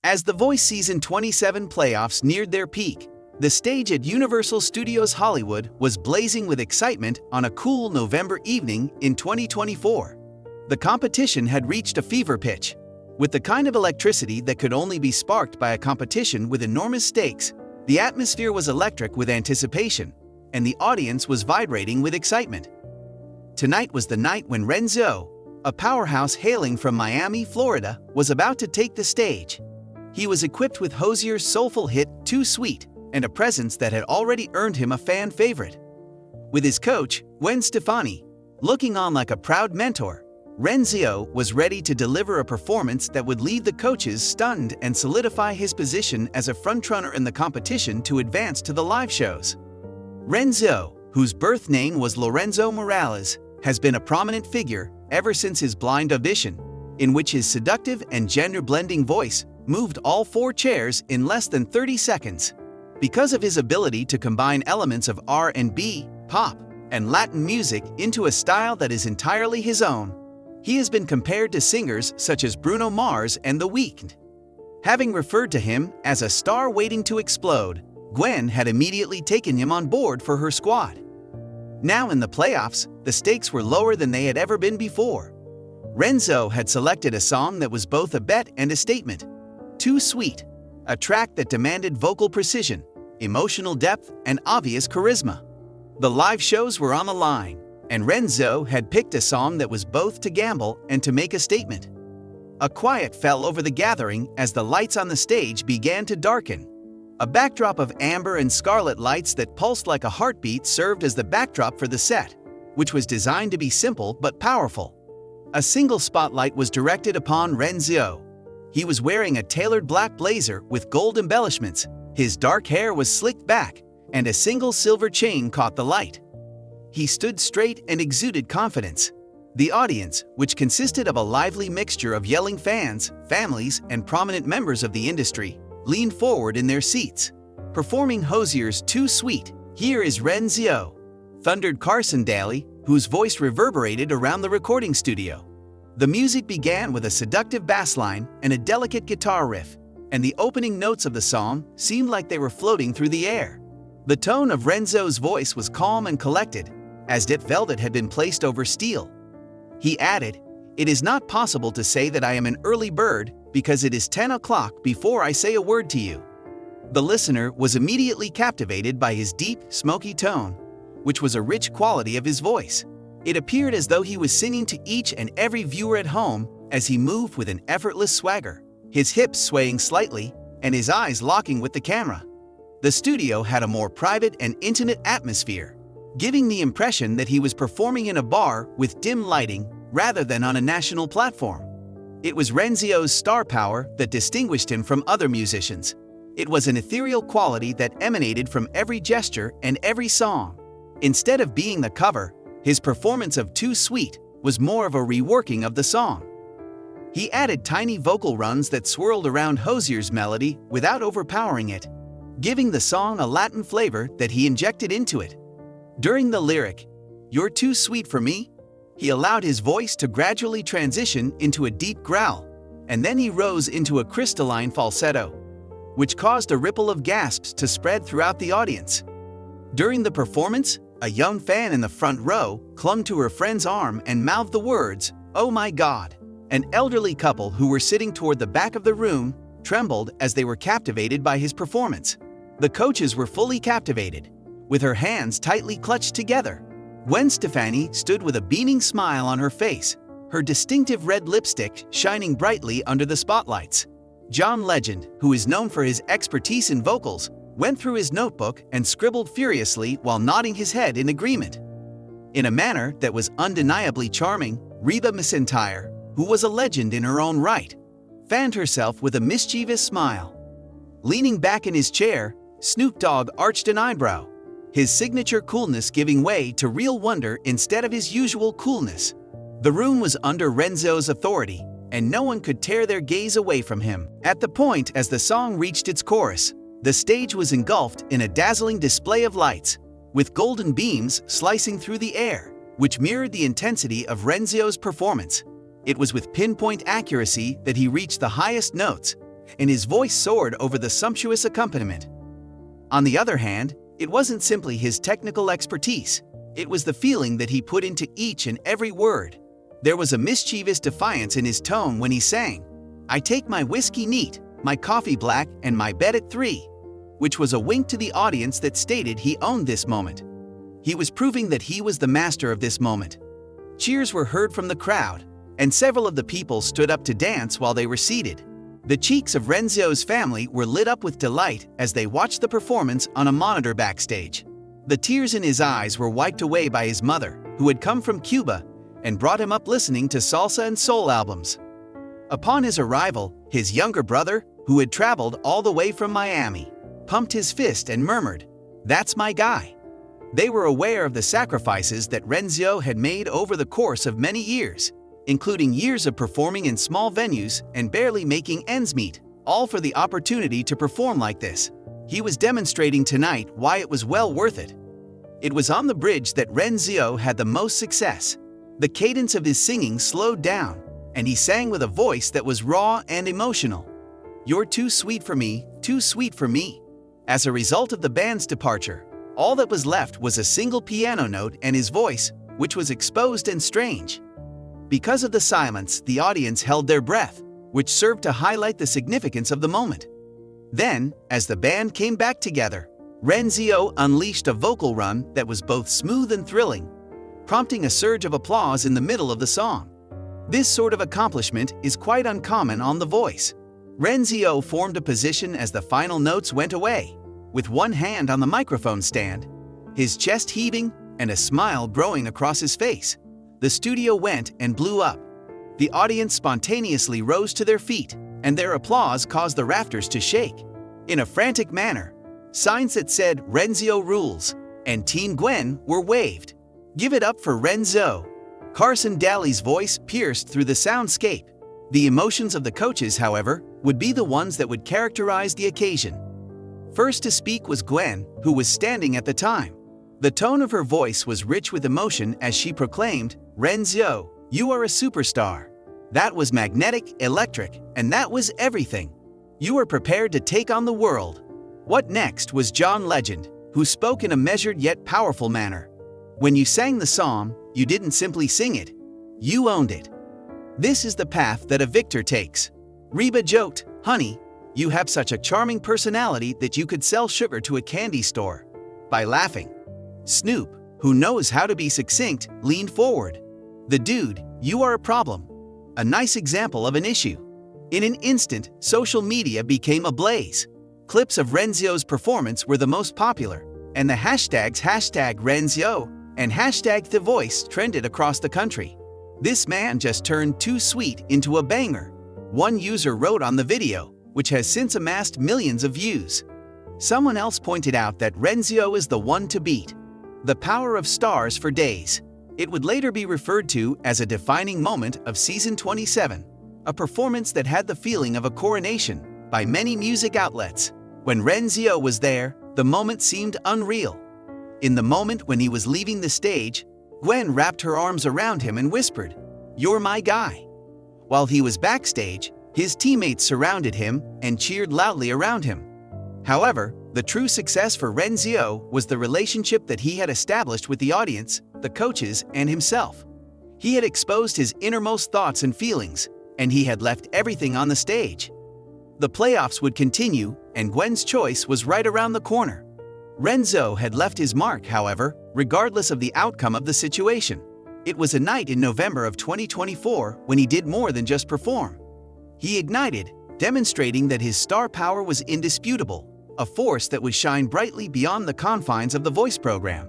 As The Voice Season 27 playoffs neared their peak, the stage at Universal Studios Hollywood was blazing with excitement on a cool November evening in 2024. The competition had reached a fever pitch. With the kind of electricity that could only be sparked by a competition with enormous stakes, the atmosphere was electric with anticipation, and the audience was vibrating with excitement. Tonight was the night when RENZO, a powerhouse hailing from Miami, Florida, was about to take the stage. He was equipped with Hozier's soulful hit, Too Sweet, and a presence that had already earned him a fan favorite. With his coach, Gwen Stefani, looking on like a proud mentor, RENZO was ready to deliver a performance that would leave the coaches stunned and solidify his position as a frontrunner in the competition to advance to the live shows. RENZO, whose birth name was Lorenzo Morales, has been a prominent figure ever since his blind audition, in which his seductive and gender-blending voice moved all four chairs in less than 30 seconds. Because of his ability to combine elements of R&B, pop, and Latin music into a style that is entirely his own, he has been compared to singers such as Bruno Mars and The Weeknd. Having referred to him as a star waiting to explode, Gwen had immediately taken him on board for her squad. Now in the playoffs, the stakes were lower than they had ever been before. RENZO had selected a song that was both a bet and a statement. Too Sweet, a track that demanded vocal precision, emotional depth, and obvious charisma. The live shows were on the line, and RENZO had picked a song that was both to gamble and to make a statement. A quiet fell over the gathering as the lights on the stage began to darken. A backdrop of amber and scarlet lights that pulsed like a heartbeat served as the backdrop for the set, which was designed to be simple but powerful. A single spotlight was directed upon RENZO. He was wearing a tailored black blazer with gold embellishments, his dark hair was slicked back, and a single silver chain caught the light. He stood straight and exuded confidence. The audience, which consisted of a lively mixture of yelling fans, families, and prominent members of the industry, leaned forward in their seats. Performing Hozier's Too Sweet, Here is RENZO, thundered Carson Daly, whose voice reverberated around the recording studio. The music began with a seductive bass line and a delicate guitar riff, and the opening notes of the song seemed like they were floating through the air. The tone of RENZO's voice was calm and collected, as if velvet had been placed over steel. He added, "It is not possible to say that I am an early bird because it is 10 o'clock before I say a word to you." The listener was immediately captivated by his deep, smoky tone, which was a rich quality of his voice. It appeared as though he was singing to each and every viewer at home as he moved with an effortless swagger, his hips swaying slightly and his eyes locking with the camera. The studio had a more private and intimate atmosphere, giving the impression that he was performing in a bar with dim lighting rather than on a national platform. It was RENZO's star power that distinguished him from other musicians. It was an ethereal quality that emanated from every gesture and every song. Instead of being the cover, his performance of Too Sweet was more of a reworking of the song. He added tiny vocal runs that swirled around Hozier's melody without overpowering it, giving the song a Latin flavor that he injected into it. During the lyric, "You're too sweet for me," he allowed his voice to gradually transition into a deep growl, and then he rose into a crystalline falsetto, which caused a ripple of gasps to spread throughout the audience. During the performance, a young fan in the front row clung to her friend's arm and mouthed the words, "Oh my God." An elderly couple who were sitting toward the back of the room trembled as they were captivated by his performance. The coaches were fully captivated, with her hands tightly clutched together. Gwen Stefani stood with a beaming smile on her face, her distinctive red lipstick shining brightly under the spotlights. John Legend, who is known for his expertise in vocals, went through his notebook and scribbled furiously while nodding his head in agreement. In a manner that was undeniably charming, Reba McEntire, who was a legend in her own right, fanned herself with a mischievous smile. Leaning back in his chair, Snoop Dogg arched an eyebrow, his signature coolness giving way to real wonder instead of his usual coolness. The room was under RENZO's authority, and no one could tear their gaze away from him. At the point as the song reached its chorus, the stage was engulfed in a dazzling display of lights, with golden beams slicing through the air, which mirrored the intensity of RENZO's performance. It was with pinpoint accuracy that he reached the highest notes, and his voice soared over the sumptuous accompaniment. On the other hand, it wasn't simply his technical expertise. It was the feeling that he put into each and every word. There was a mischievous defiance in his tone when he sang, "I take my whiskey neat, my coffee black, and my bed at 3," which was a wink to the audience that stated he owned this moment. He was proving that he was the master of this moment. Cheers were heard from the crowd, and several of the people stood up to dance while they were seated. The cheeks of Renzo's family were lit up with delight as they watched the performance on a monitor backstage. The tears in his eyes were wiped away by his mother, who had come from Cuba and brought him up listening to salsa and soul albums. Upon his arrival, his younger brother, who had traveled all the way from Miami, pumped his fist and murmured, "That's my guy." They were aware of the sacrifices that Renzo had made over the course of many years, including years of performing in small venues and barely making ends meet, all for the opportunity to perform like this. He was demonstrating tonight why it was well worth it. It was on the bridge that Renzo had the most success. The cadence of his singing slowed down, and he sang with a voice that was raw and emotional. "You're too sweet for me, too sweet for me." As a result of the band's departure, all that was left was a single piano note and his voice, which was exposed and strange. Because of the silence, the audience held their breath, which served to highlight the significance of the moment. Then, as the band came back together, Renzo unleashed a vocal run that was both smooth and thrilling, prompting a surge of applause in the middle of the song. This sort of accomplishment is quite uncommon on The Voice. Renzo formed a position as the final notes went away, with one hand on the microphone stand, his chest heaving and a smile growing across his face. The studio went and blew up. The audience spontaneously rose to their feet, and their applause caused the rafters to shake. In a frantic manner, signs that said "Renzo rules" and "Team Gwen" were waved. "Give it up for Renzo!" Carson Daly's voice pierced through the soundscape. The emotions of the coaches, however, would be the ones that would characterize the occasion. First to speak was Gwen, who was standing at the time. The tone of her voice was rich with emotion as she proclaimed, "Renzo, you are a superstar. That was magnetic, electric, and that was everything. You were prepared to take on the world." What next was John Legend, who spoke in a measured yet powerful manner. "When you sang the song, you didn't simply sing it. You owned it. This is the path that a victor takes." Reba joked, "Honey, you have such a charming personality that you could sell sugar to a candy store." By laughing, Snoop, who knows how to be succinct, leaned forward. "The dude, you are a problem. A nice example of an issue." In an instant, social media became ablaze. Clips of Renzo's performance were the most popular, and the hashtags #Renzo and #The Voice trended across the country. "This man just turned too sweet into a banger," one user wrote on the video, which has since amassed millions of views. Someone else pointed out that Renzo is the one to beat. The power of stars for days. It would later be referred to as a defining moment of season 27, a performance that had the feeling of a coronation by many music outlets. When Renzo was there, the moment seemed unreal. In the moment when he was leaving the stage, Gwen wrapped her arms around him and whispered, "You're my guy." While he was backstage, his teammates surrounded him and cheered loudly around him. However, the true success for Renzo was the relationship that he had established with the audience, the coaches, and himself. He had exposed his innermost thoughts and feelings, and he had left everything on the stage. The playoffs would continue, and Gwen's choice was right around the corner. Renzo had left his mark, however, regardless of the outcome of the situation. It was a night in November of 2024 when he did more than just perform. He ignited, demonstrating that his star power was indisputable, a force that would shine brightly beyond the confines of the Voice program.